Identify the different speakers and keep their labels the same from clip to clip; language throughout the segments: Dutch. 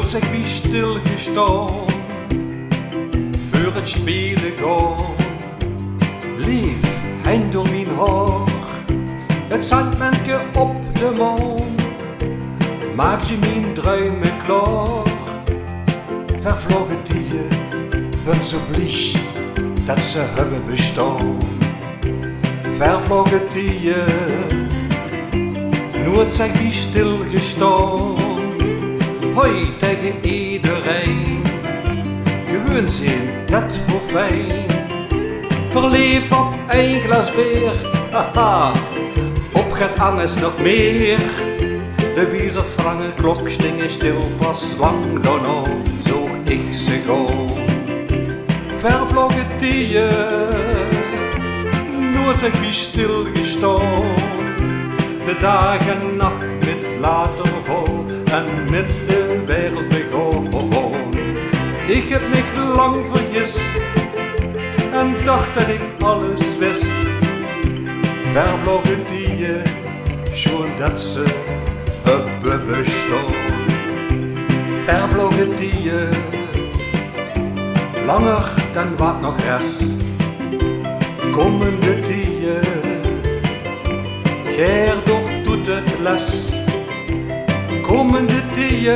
Speaker 1: Nooit zich wie stilgestaan voor het spelen gaan. Lief heen door mijn haar, het zandmenke op de maan, maakt je mijn dromen klaar. Vervlogen die ben zo blij dat ze hebben bestaan. Vervlogen die nooit zich wie stilgestaan. Hoi tegen iedereen, gewoon zijn, dat wordt fijn. Verlief op een glas bier, haha, op gaat anders nog meer. De wiezer frange klok stingen stil, pas lang daarna zoog ik ze gaan. Vervlogen die nooit zich wie stilgestaan. De dag en nacht met later vol en met de wereld begon. Ik heb me lang vergist en dacht dat ik alles wist. Vervlogen die schoon dat ze hebben bestaan. Vervlogen die langer dan wat nog rest. Komende die Gerdoor doet het les. Komende die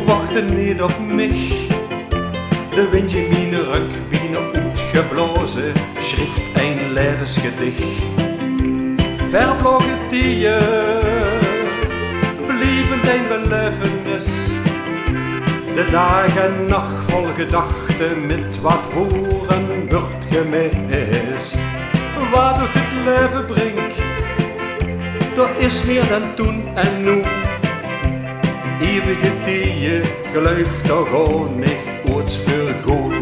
Speaker 1: wachten niet op mij. De wind in mijn rug binnen uitgeblazen, schrift een levensgedicht. Vervlogen die blieven een belevenis. De dag en nacht vol gedachten met wat woorden wordt gemist. Wat ook het leven brengt, er is meer dan toen en nu. Eeuwige die gelooft toch gewoon niet ooit voor goed